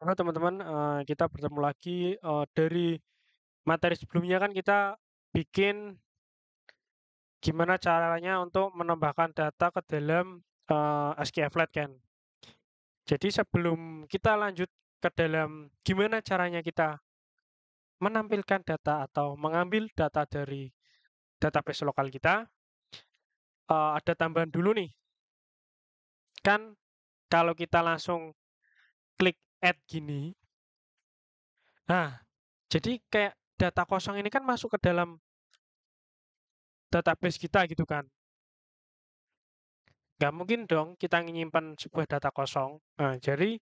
Halo teman-teman, kita bertemu lagi, dari materi sebelumnya kan kita bikin gimana caranya untuk menambahkan data ke dalam, SQLite kan. Jadi sebelum kita lanjut ke dalam gimana caranya kita menampilkan data atau mengambil data dari database lokal kita, ada tambahan dulu nih. Kan kalau kita langsung klik add gini, nah jadi kayak data kosong ini kan masuk ke dalam database kita gitu kan. Nggak mungkin dong kita nyimpan sebuah data kosong. Nah, jadi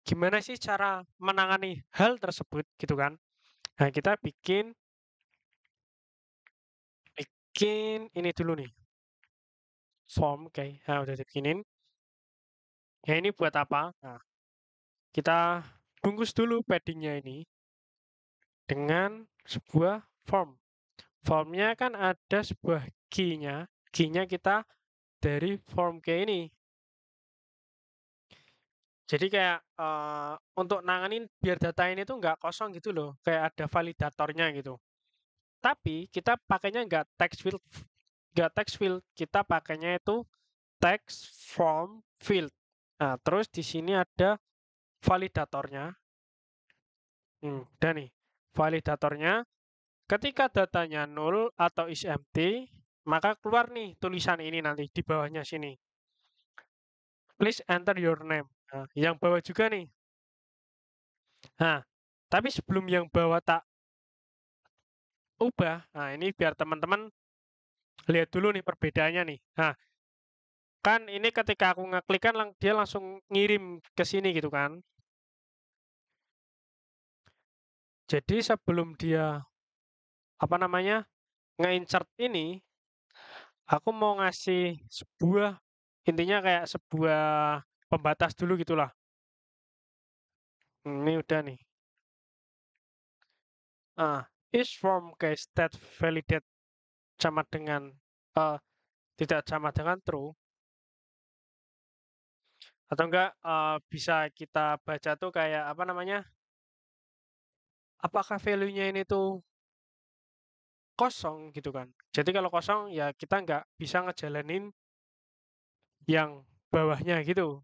gimana sih cara menangani hal tersebut gitu kan? Nah, kita bikin bikin ini dulu nih, form kayak nah, udah dibikinin. Ya ini buat apa? Nah, kita bungkus dulu paddingnya ini dengan sebuah form. Formnya kan ada sebuah key-nya. Key-nya kita dari form key ini. Jadi kayak untuk nanganin biar data ini tuh nggak kosong gitu loh, kayak ada validatornya gitu. Tapi kita pakainya nggak text field, kita pakainya itu text from field. Nah, terus di sini ada validatornya. Udah nih, validatornya. Ketika datanya null atau is empty, maka keluar nih tulisan ini nanti di bawahnya sini. Please enter your name. Nah, yang bawah juga nih. Nah, tapi sebelum yang bawah tak ubah, nah ini biar teman-teman lihat dulu nih perbedaannya nih. Nah, kan ini ketika aku ngeklik kan dia langsung ngirim ke sini gitu kan. Jadi sebelum dia apa namanya nge-insert ini, aku mau ngasih sebuah intinya kayak sebuah pembatas dulu gitulah. Ini udah nih. Is form case that validate sama dengan eh, tidak sama dengan true atau enggak bisa kita baca tuh kayak apa namanya? Apakah value-nya ini tuh kosong gitu kan. Jadi kalau kosong ya kita nggak bisa ngejalanin yang bawahnya gitu.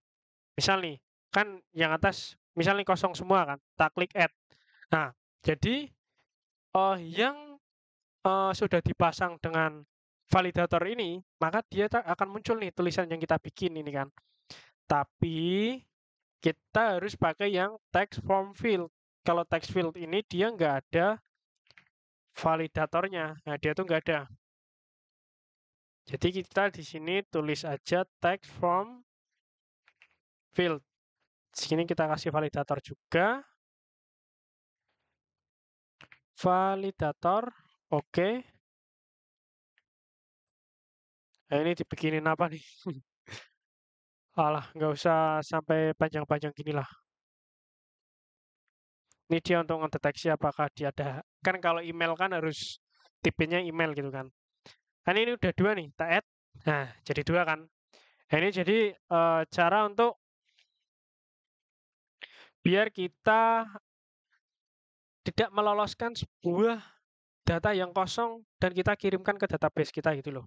Misal nih, kan yang atas misal nih kosong semua kan, tak klik add. Nah, jadi yang sudah dipasang dengan validator ini, maka dia akan muncul nih tulisan yang kita bikin ini kan. Tapi kita harus pakai yang text form field. Kalau text field ini dia nggak ada validatornya. Nah, dia tuh nggak ada. Jadi kita di sini tulis aja text from field. Di sini kita kasih validator juga. Validator, oke. Nah, ini dibikinin apa nih? Alah, nggak usah sampai panjang-panjang gini lah. Ini dia untuk mendeteksi apakah dia ada. Kan kalau email kan harus tipenya email gitu kan. Kan ini udah dua nih, tak add. Nah, jadi dua kan. Nah, ini jadi cara untuk biar kita tidak meloloskan sebuah data yang kosong dan kita kirimkan ke database kita gitu loh.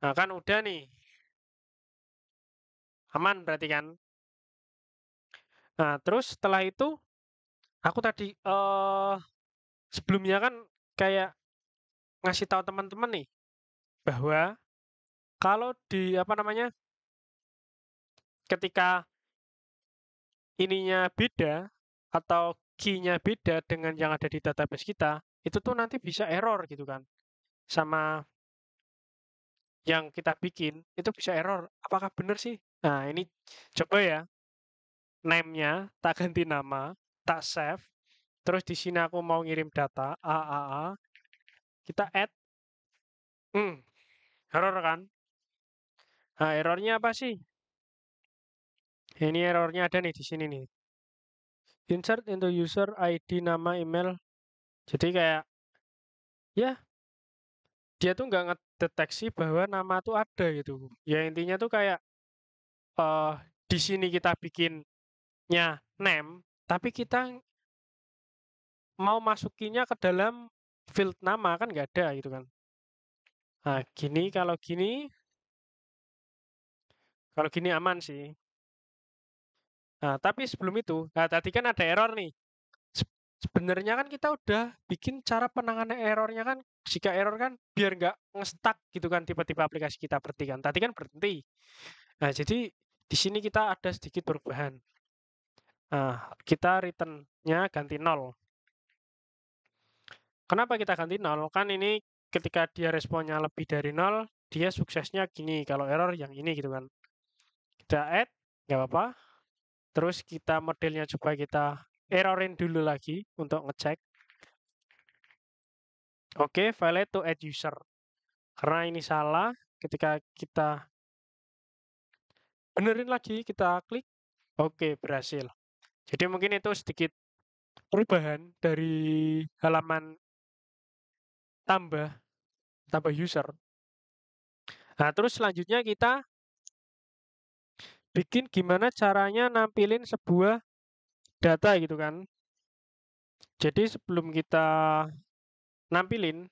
Nah, kan udah nih. Aman berarti kan? Nah, terus setelah itu aku tadi sebelumnya kan kayak ngasih tahu teman-teman nih bahwa kalau di apa namanya? Ketika ininya beda atau key-nya beda dengan yang ada di database kita, itu tuh nanti bisa error gitu kan. Sama yang kita bikin itu bisa error. Apakah benar sih? Nah, ini coba ya. Name-nya tak ganti nama, tak save. Terus di sini aku mau ngirim data AAA, kita add, hmm, error kan? Nah, errornya apa sih? Ini errornya ada nih di sini nih. Insert into user ID nama email. Jadi kayak ya dia tuh nggak ngedeteksi bahwa nama tuh ada gitu. Ya intinya tuh kayak eh di sini kita bikinnya name, tapi kita mau masukinnya ke dalam field nama kan nggak ada gitu kan. Nah, kalau gini aman sih. Nah, tapi sebelum itu, nah tadi kan ada error nih. Sebenarnya kan kita udah bikin cara penanganan errornya kan, jika error kan biar nggak ngestak gitu kan tiba-tiba aplikasi kita berhenti kan. Tadi kan berhenti. Nah, jadi di sini kita ada sedikit perubahan. Nah, kita return-nya ganti 0. Kenapa kita ganti 0? Kan ini ketika dia responnya lebih dari 0, dia suksesnya gini. Kalau error yang ini gitu kan. Kita add, nggak apa-apa. Terus kita modelnya coba kita errorin dulu lagi untuk ngecek. Oke, valid to add user. Karena ini salah, ketika kita benerin lagi, kita klik, oke, berhasil. Jadi mungkin itu sedikit perubahan dari halaman tambah, tambah user. Nah, terus selanjutnya kita bikin gimana caranya nampilin sebuah data gitu kan. Jadi sebelum kita nampilin,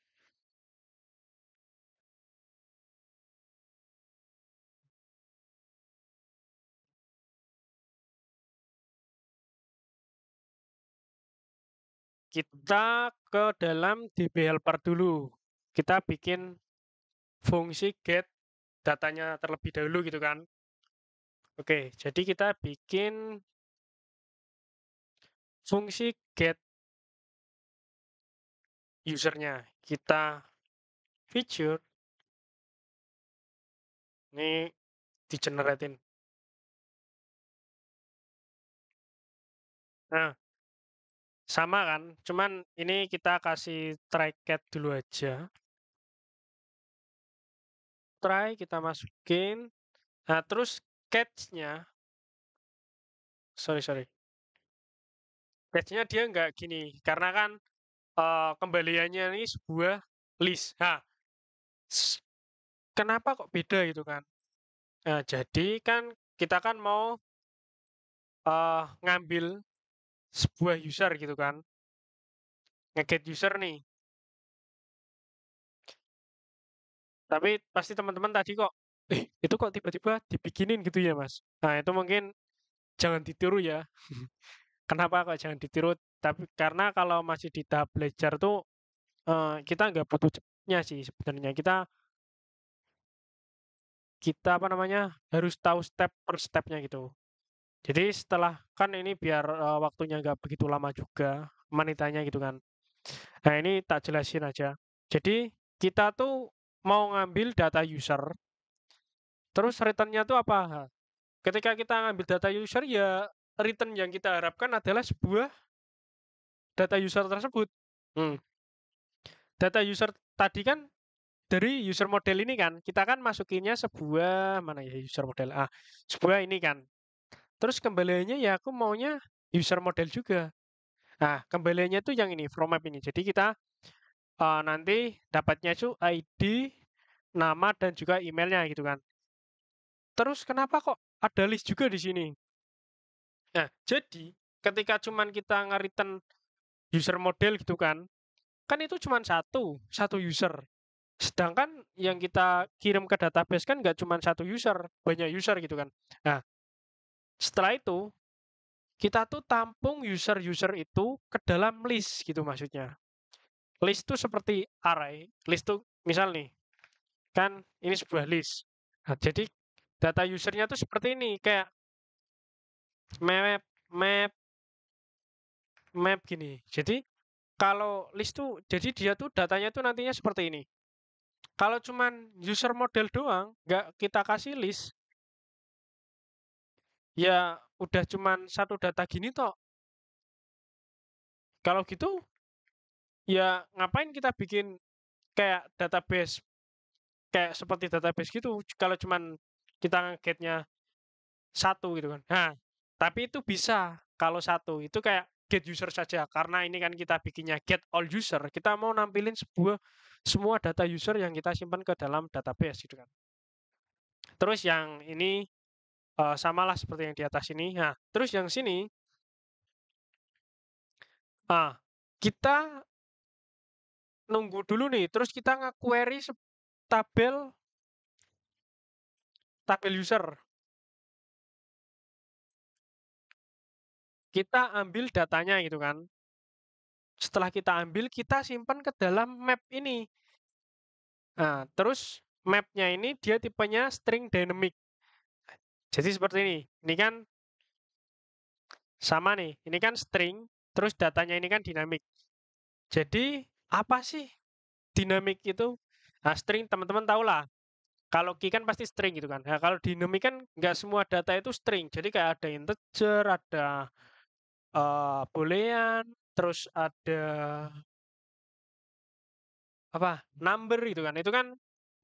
kita ke dalam DB helper dulu. Kita bikin fungsi get datanya terlebih dahulu gitu kan. Oke, jadi kita bikin fungsi get usernya. Kita feature, ini di-generatein. Nah, sama kan, cuman ini kita kasih try cat dulu aja. Try, kita masukin. Nah, terus catch-nya, sorry. Catch-nya dia nggak gini, karena kan kembaliannya ini sebuah list. Nah, kenapa kok beda gitu kan? Nah, jadi kan kita kan mau ngambil sebuah user gitu kan, nge-get user nih. Tapi pasti teman-teman tadi kok, itu kok tiba-tiba dibikinin gitu ya mas? Nah itu mungkin jangan ditiru ya. Kenapa kok jangan ditiru? Tapi karena kalau masih di tahap belajar tuh kita nggak butuh cepatnya sih sebenarnya. Kita apa namanya harus tahu step per stepnya gitu. Jadi setelah kan ini biar waktunya nggak begitu lama juga menitanya gitu kan. Nah ini tak jelasin aja. Jadi kita tuh mau ngambil data user, terus returnnya tuh apa? Ketika kita ngambil data user ya return yang kita harapkan adalah sebuah data user tersebut. Hmm. Data user tadi kan dari user model ini kan, kita kan masukinnya sebuah mana ya user model. Sebuah ini kan. Terus kembaliannya ya aku maunya user model juga. Nah, kembaliannya tuh yang ini, from map ini. Jadi kita nanti dapatnya itu ID, nama dan juga emailnya gitu kan. Terus kenapa kok ada list juga di sini? Nah, jadi ketika cuman kita nge-return user model gitu kan itu cuma satu user. Sedangkan yang kita kirim ke database kan nggak cuma satu user, banyak user gitu kan. Nah, setelah itu kita tuh tampung user-user itu ke dalam list gitu maksudnya. List itu seperti array. List tuh misal nih, kan ini sebuah list. Nah, jadi data usernya tuh seperti ini, kayak map, map, map gini. Jadi kalau list tuh, jadi dia tuh datanya tuh nantinya seperti ini. Kalau cuman user model doang, nggak kita kasih list, ya udah cuman satu data gini toh. Kalau gitu, ya ngapain kita bikin kayak database, kayak seperti database gitu, kalau cuman kita nge-get-nya satu gitu kan. Nah, tapi itu bisa kalau satu, itu kayak get user saja. Karena ini kan kita bikinnya get all user, kita mau nampilin semua data user yang kita simpan ke dalam database gitu kan. Terus yang ini samalah seperti yang di atas ini. Nah, terus yang sini Ah, kita nunggu dulu nih, terus kita nge-query tabel tabel user. Kita ambil datanya gitu kan. Setelah kita ambil, kita simpan ke dalam map ini. Nah, terus mapnya ini dia tipenya string dynamic. Jadi seperti ini. Ini kan sama nih. Ini kan string, terus datanya ini kan dinamik. Jadi apa sih dinamik itu? Nah, string teman-teman tahu lah. Kalau key kan pasti string gitu kan. Nah, kalau dinamik kan nggak semua data itu string. Jadi kayak ada integer, ada boolean, terus ada apa number gitu kan. Itu kan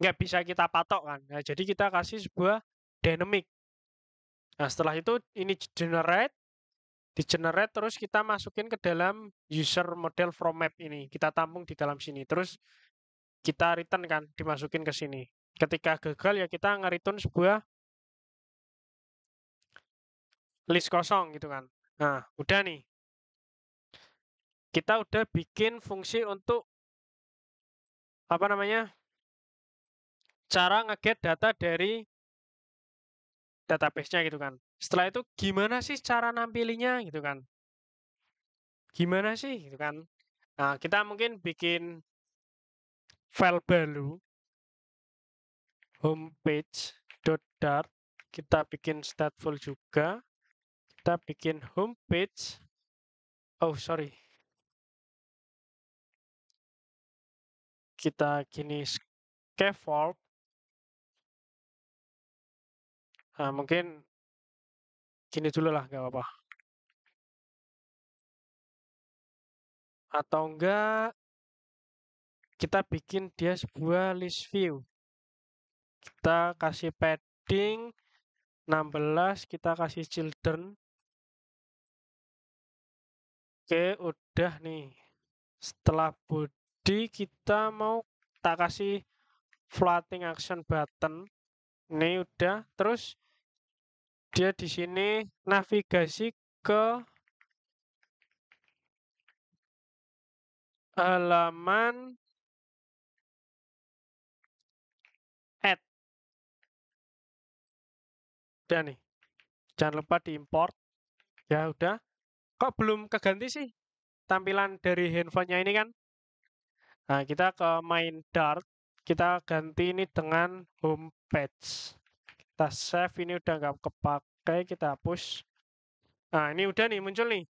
nggak bisa kita patok kan. Nah, jadi kita kasih sebuah dynamic. Nah, setelah itu ini di-generate terus kita masukin ke dalam user model from map ini. Kita tampung di dalam sini. Terus kita return kan, dimasukin ke sini. Ketika gagal ya kita nge-return sebuah list kosong gitu kan. Nah, udah nih. Kita udah bikin fungsi untuk apa namanya? Cara nge-get data dari database-nya gitu kan. Setelah itu gimana sih cara nampilinya gitu kan. Gimana sih gitu kan. Nah, kita mungkin bikin file baru homepage.dart, kita bikin stateful juga, kita bikin homepage. Oh, sorry. Kita gini scaffold. Nah, mungkin gini dulu lah, nggak apa-apa. Atau enggak, kita bikin dia sebuah list view. Kita kasih padding 16, kita kasih children. Oke, udah nih. Setelah body, kita mau tak kasih floating action button. Ini udah. Terus dia di sini navigasi ke halaman add. Udah nih. Jangan lupa diimport. Ya udah. Kok belum keganti sih tampilan dari handphonenya ini kan? Nah, kita ke main Dart. Kita ganti ini dengan homepage. Kita save, ini udah nggak kepakai, kita hapus. Nah, ini udah nih, muncul nih.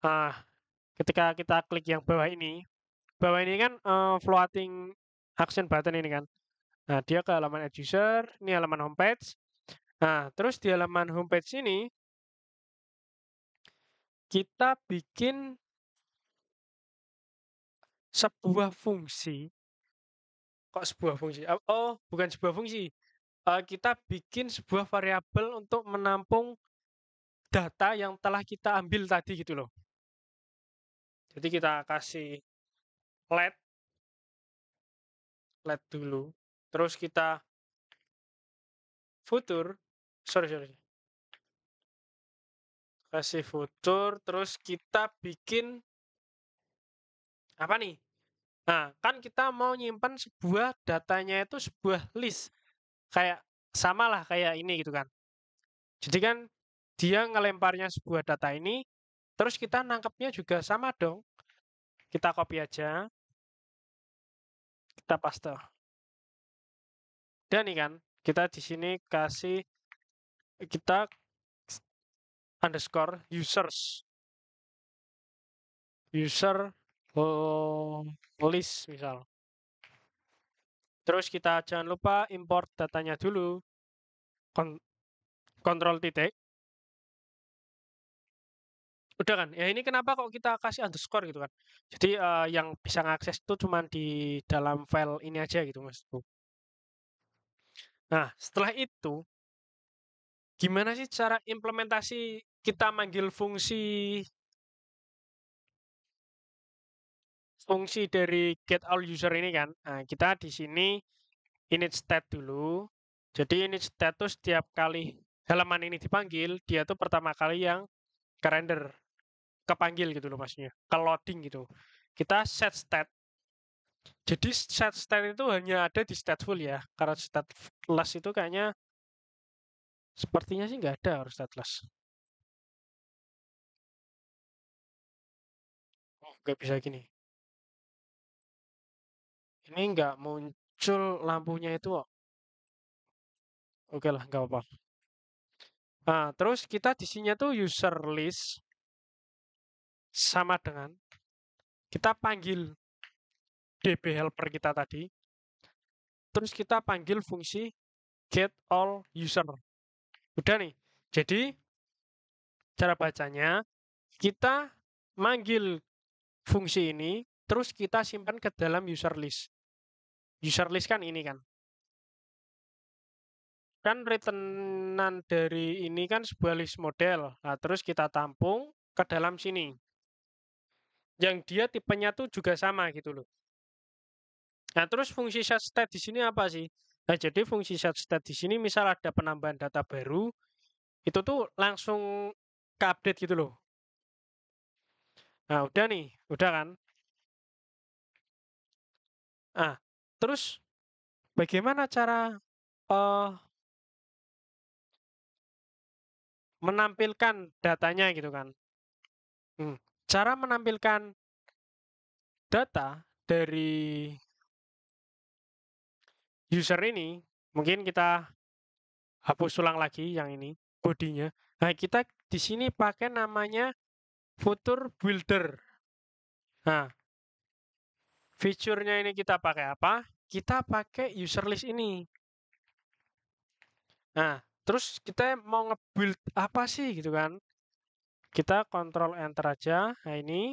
Nah, ketika kita klik yang bawah ini kan floating action button ini kan. Nah, dia ke halaman add user, ini halaman homepage. Nah, terus di halaman homepage ini, kita bikin sebuah fungsi. Kok sebuah fungsi? Oh, bukan sebuah fungsi. Kita bikin sebuah variabel untuk menampung data yang telah kita ambil tadi gitu loh. Jadi kita kasih let dulu. Terus kita futur, sorry. Kasih futur, terus kita bikin apa nih? Nah, kan kita mau nyimpan sebuah datanya itu sebuah list. Kayak samalah kayak ini gitu kan. Jadi kan dia ngelemparnya sebuah data ini, terus kita nangkepnya juga sama dong. Kita copy aja, kita paste. Dan nih kan, kita di sini kasih kita underscore users. User list misal. Terus kita jangan lupa import datanya dulu. Kontrol titik. Udah kan? Ya ini kenapa kok kita kasih underscore gitu kan? Jadi yang bisa ngakses itu cuma di dalam file ini aja gitu mas. Nah setelah itu gimana sih cara implementasi kita manggil fungsi dari get all user ini kan? Nah, kita di sini init state dulu. Jadi init status setiap kali halaman ini dipanggil, dia tuh pertama kali yang ke render. kepanggil gitu loh maksudnya, ke loading gitu. Kita set state. Jadi set state itu hanya ada di stateful ya. Karena stateless itu kayaknya sepertinya sih nggak ada harus stateless. Oh, nggak bisa gini. Ini nggak muncul lampunya itu kok. Oke lah, nggak apa-apa. Nah, terus kita di sini tuh user list sama dengan kita panggil DB helper kita tadi, terus kita panggil fungsi get all user. Udah nih. Jadi cara bacanya kita manggil fungsi ini, terus kita simpan ke dalam user list. User list kan ini kan. Kan returnnan dari ini kan sebuah list model. Nah, terus kita tampung ke dalam sini. Yang dia tipenya tuh juga sama gitu loh. Nah, terus fungsi set state di sini apa sih? Nah, jadi fungsi set state di sini misal ada penambahan data baru, itu tuh langsung ke update gitu loh. Nah, udah nih, udah kan? Nah, terus bagaimana cara uh, menampilkan datanya gitu kan? Cara menampilkan data dari user ini, mungkin kita hapus ulang lagi yang ini, bodinya. Nah, kita di sini pakai namanya Future Builder. Nah, fiturnya ini kita pakai apa? Kita pakai user list ini. Nah, terus kita mau nge-build apa sih gitu kan? Kita Control Enter aja. Nah, ini.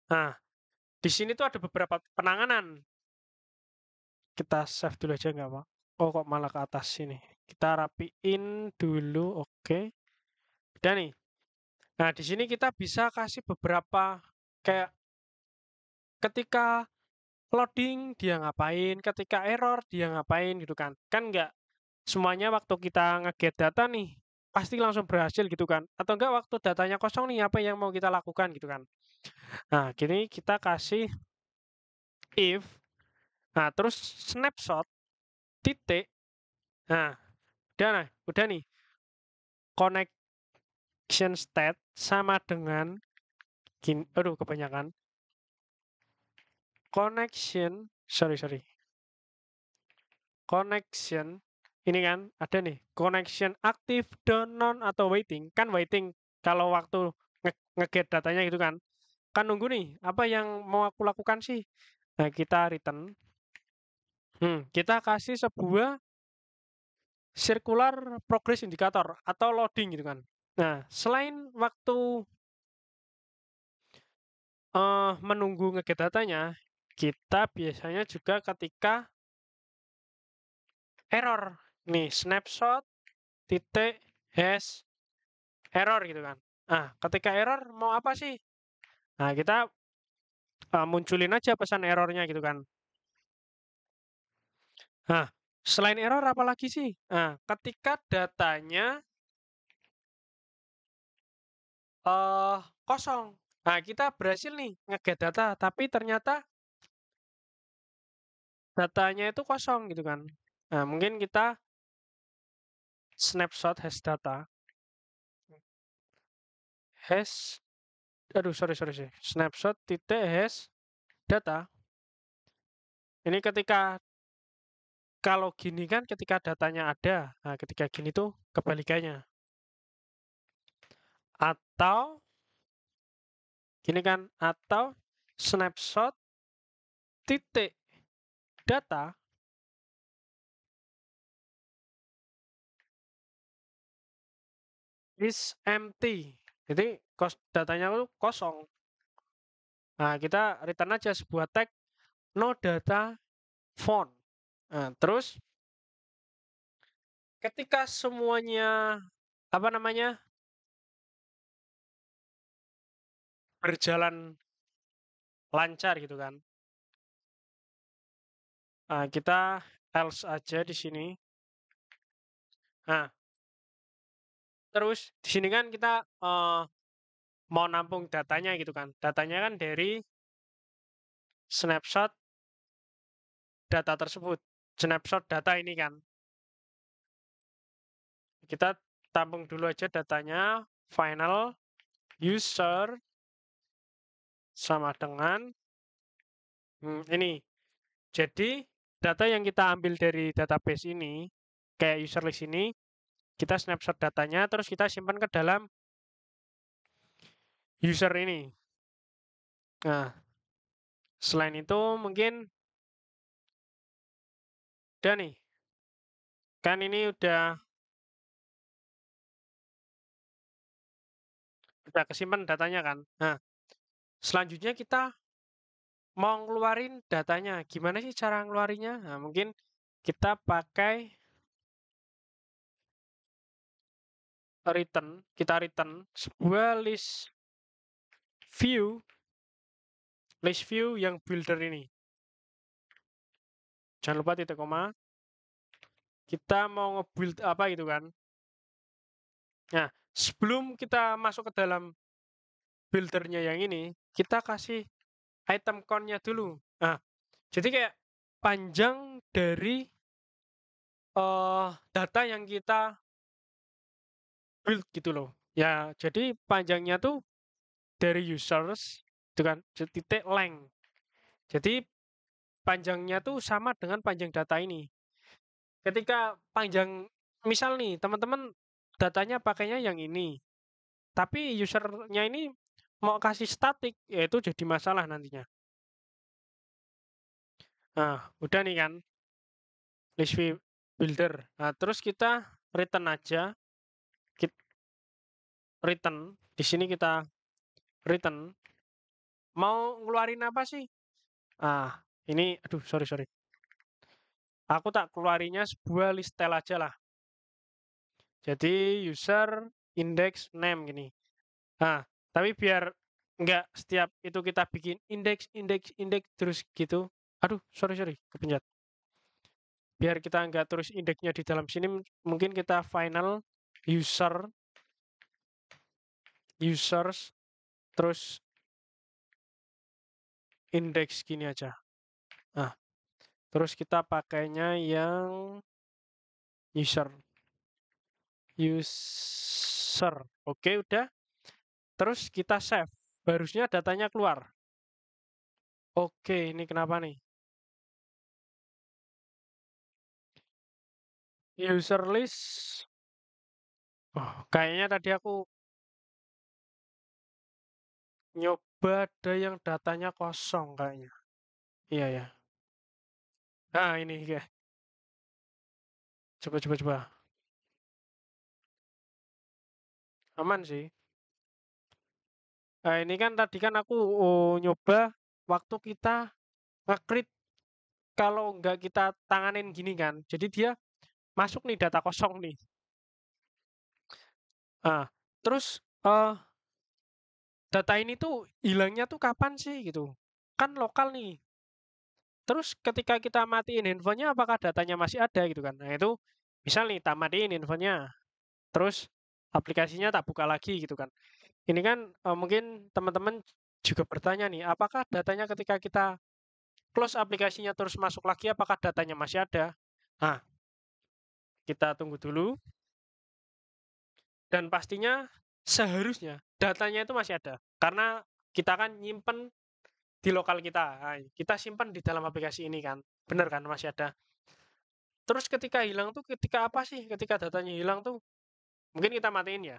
Nah, di sini tuh ada beberapa penanganan. Kita save dulu aja nggak apa? Oh, kok malah ke atas sini. Kita rapiin dulu, oke. Udah nih. Nah, di sini kita bisa kasih beberapa kayak ketika loading dia ngapain, ketika error dia ngapain gitu kan. Kan nggak semuanya waktu kita nge-get data nih pasti langsung berhasil gitu kan. Atau enggak waktu datanya kosong nih apa yang mau kita lakukan gitu kan. Nah, gini kita kasih if, nah terus snapshot titik. Nah, udah nih. Connection state sama dengan gini, aduh kebanyakan. Connection, sorry. Connection, ini kan ada nih, connection aktif, down, non, atau waiting. Kan waiting kalau waktu nge-get datanya gitu kan. Kan nunggu nih, apa yang mau aku lakukan sih? Nah, kita return. Kita kasih sebuah circular progress indicator atau loading gitu kan. Nah, selain waktu menunggu nge-get datanya, kita biasanya juga ketika error. Nih, snapshot, titik, hash, error gitu kan. Nah, ketika error mau apa sih? Nah, kita munculin aja pesan errornya gitu kan. Nah, selain error apa lagi sih? Nah, ketika datanya kosong. Nah, kita berhasil nih nge-get data, tapi ternyata datanya itu kosong gitu kan. Nah, mungkin kita snapshot hash data. Hash, aduh sorry. Snapshot titik hash data. Ini ketika kalau gini kan ketika datanya ada. Nah, ketika gini tuh kebalikannya. Atau gini kan, atau snapshot titik data is empty. Jadi datanya itu kosong. Nah, kita return aja sebuah tag no data found. Nah, terus ketika semuanya apa namanya berjalan lancar gitu kan. Nah, kita else aja di sini. Nah, Terus di sini kan kita mau nampung datanya gitu kan. Datanya kan dari snapshot data tersebut. Snapshot data ini kan. Kita tampung dulu aja datanya. Final user sama dengan ini. Jadi data yang kita ambil dari database ini, kayak user list ini, kita snapshot datanya, terus kita simpan ke dalam user ini. Nah, selain itu mungkin udah nih. Kan ini udah kesimpan datanya kan. Nah, selanjutnya kita mau ngeluarin datanya. Gimana sih cara ngeluarinnya? Nah, mungkin kita pakai kita return sebuah list view yang builder ini. Jangan lupa titik koma. Kita mau nge-build apa gitu kan. Nah, sebelum kita masuk ke dalam buildernya yang ini, kita kasih item count-nya dulu. Nah, jadi kayak panjang dari data yang kita build gitu loh. Ya, jadi panjangnya tuh dari users itu kan titik length. Jadi panjangnya tuh sama dengan panjang data ini. Ketika panjang misal nih, teman-teman datanya pakainya yang ini. Tapi usernya ini mau kasih statik, yaitu jadi masalah nantinya. Nah, udah nih kan, list view builder. Nah, terus kita return aja. Return. Di sini kita return. Mau ngeluarin apa sih? Ah, ini, aduh, sorry. Aku tak keluarinya sebuah listel aja lah. Jadi user index name gini. Nah, tapi biar nggak setiap itu kita bikin index terus gitu. Aduh, sorry, kepencet. Biar kita nggak terus indeksnya di dalam sini, mungkin kita final users terus index gini aja. Nah, terus kita pakainya yang user. Oke, udah. Terus kita save. Harusnya datanya keluar. Oke, ini kenapa nih? User list. Oh, kayaknya tadi aku nyoba ada yang datanya kosong kayaknya. Iya ya. Nah, ini ya. Coba. Aman sih. Nah, ini kan tadi kan aku nyoba waktu kita nge-create kalau nggak kita tanganin gini kan. Jadi dia masuk nih data kosong nih. Nah, terus data ini tuh hilangnya tuh kapan sih gitu. Kan lokal nih. Terus ketika kita matiin handphonenya apakah datanya masih ada gitu kan. Nah, itu misal nih tak matiin handphonenya. Terus aplikasinya tak buka lagi gitu kan. Ini kan mungkin teman-teman juga bertanya nih, apakah datanya ketika kita close aplikasinya terus masuk lagi, apakah datanya masih ada? Nah, kita tunggu dulu. Dan pastinya seharusnya datanya itu masih ada. Karena kita kan nyimpen di lokal kita. Nah, kita simpan di dalam aplikasi ini kan. Bener kan masih ada. Terus ketika hilang tuh ketika apa sih? Ketika datanya hilang tuh mungkin kita matiin ya.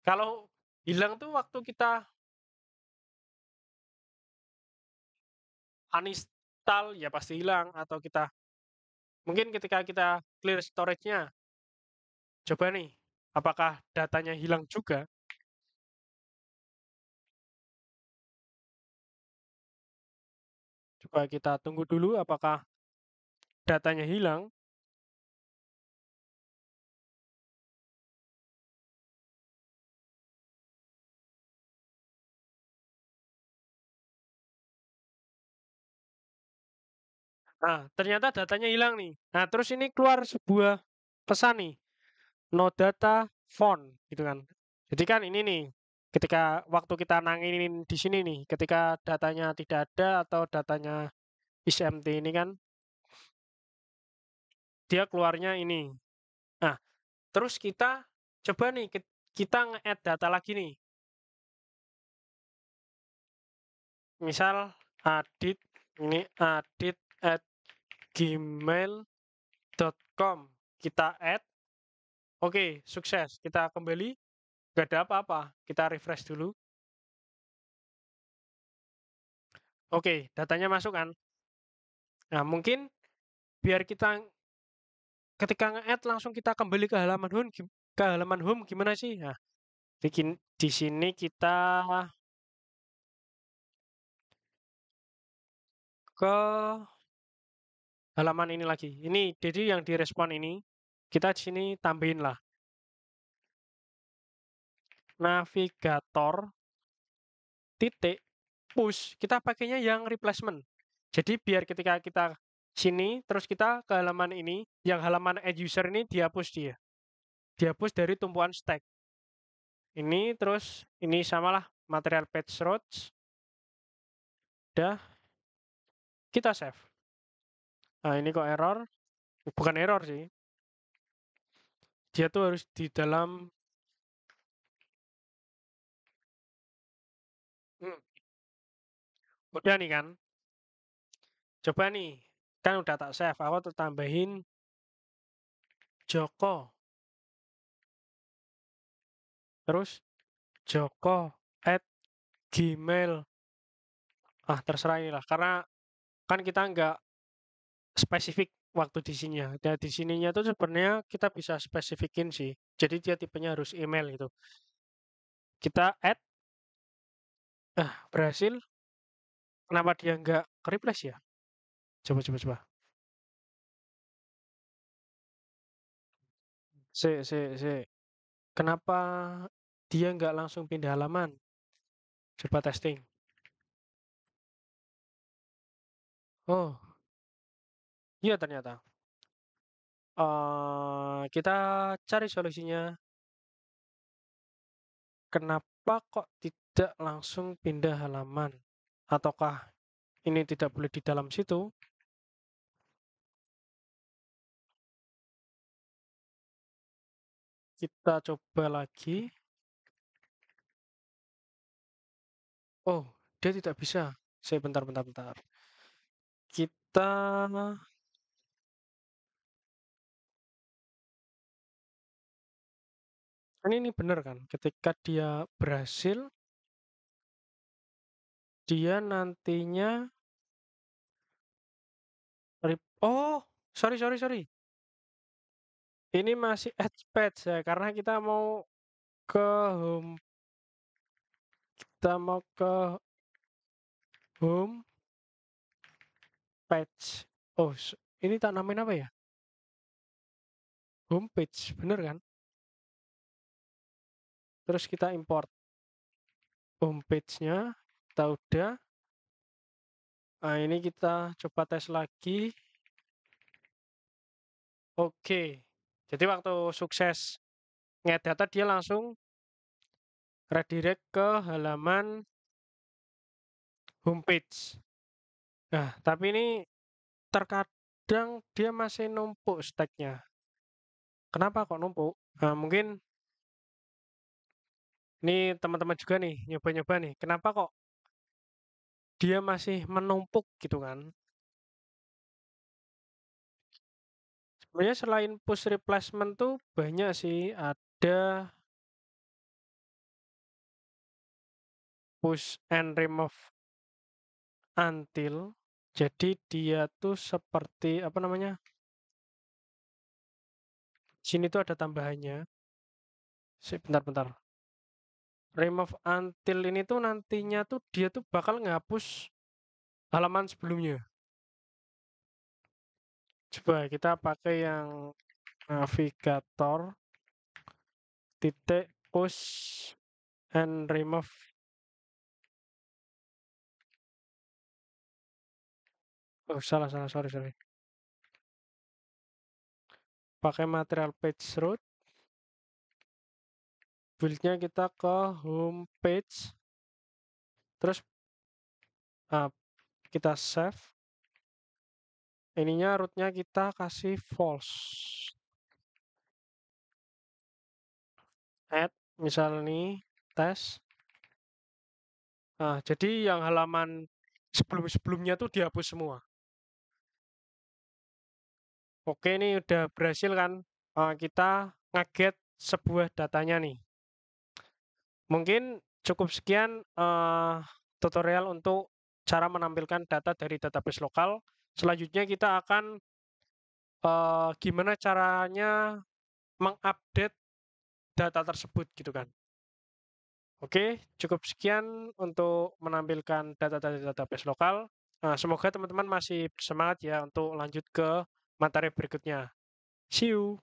Kalau hilang tuh waktu kita uninstall ya pasti hilang atau kita mungkin ketika kita clear storage-nya. Coba nih, apakah datanya hilang juga? Coba kita tunggu dulu apakah datanya hilang. Nah, ternyata datanya hilang nih. Nah, terus ini keluar sebuah pesan nih. No data found. gitu kan. Jadi kan ini nih, ketika waktu kita nanginin di sini nih, ketika datanya tidak ada atau datanya is empty ini kan, dia keluarnya ini. Nah, terus kita coba nih, kita nge-add data lagi nih. Misal adit, ini adit at gmail.com. Kita add, oke, sukses. Kita kembali, nggak ada apa-apa. Kita refresh dulu. Oke, datanya masuk kan. Nah, mungkin biar kita ketika nge-add langsung kita kembali ke halaman home, gimana sih? Nah, bikin di sini kita ke halaman ini lagi. Ini jadi yang direspon ini kita di sini tambahin lah navigator titik push. Kita pakainya yang replacement. Jadi biar ketika kita sini terus kita ke halaman ini, yang halaman add user ini dihapus dia. Dihapus dari tumpuan stack. Ini terus ini samalah material page routes. Udah kita save. Nah, ini kok error? Bukan error sih. Dia tuh harus di dalam hmm, udah nih kan. Coba nih. Kan udah tak save. Aku tuh tambahin Joko. Terus Joko at Gmail. Ah, terserah inilah. Karena kan kita nggak spesifik waktu di sininya. Dan di sininya tuh sebenarnya kita bisa spesifikin sih. Jadi dia tipenya harus email gitu. Kita add, berhasil. Kenapa dia nggak ke-replace ya? Coba, coba, coba. Se. Kenapa dia nggak langsung pindah halaman? Coba testing. Oh, iya ternyata. Kita cari solusinya. Kenapa kok tidak langsung pindah halaman? Ataukah ini tidak boleh di dalam situ? Kita coba lagi. Oh, dia tidak bisa. Saya bentar, bentar, bentar. Kita ini benar kan? Ketika dia berhasil, dia nantinya oh, sorry, sorry, sorry. Ini masih add page ya, karena kita mau ke home, kita mau ke home page. Oh, ini tak namain apa ya? Home page, bener kan? Terus kita import home page-nya, kita udah. Nah, ini kita coba tes lagi. Oke. Jadi waktu sukses ngedata dia langsung redirect ke halaman homepage. Nah, tapi ini terkadang dia masih numpuk stacknya. Kenapa kok numpuk? Nah, mungkin ini teman-teman juga nih nyoba-nyoba nih. Kenapa kok dia masih menumpuk gitu kan? Sebenarnya selain push replacement tuh banyak sih. Ada push and remove until. Jadi dia tuh seperti apa namanya? Sini tuh ada tambahannya. Bentar-bentar. Remove until ini tuh nantinya tuh dia tuh bakal ngapus halaman sebelumnya. Coba kita pakai yang navigator titik push and remove. Oh, salah, salah, sorry, sorry. Pakai material page route. build-nya kita ke home page, terus kita save, ininya root-nya kita kasih false, add misal nih tes. Nah, jadi yang halaman sebelum-sebelumnya tuh dihapus semua. Oke, ini udah berhasil kan. Kita nge-get sebuah datanya nih. Mungkin cukup sekian tutorial untuk cara menampilkan data dari database lokal. Selanjutnya kita akan gimana caranya mengupdate data tersebut gitu kan. Oke, cukup sekian untuk menampilkan data dari database lokal. Semoga teman-teman masih bersemangat ya untuk lanjut ke materi berikutnya. See you.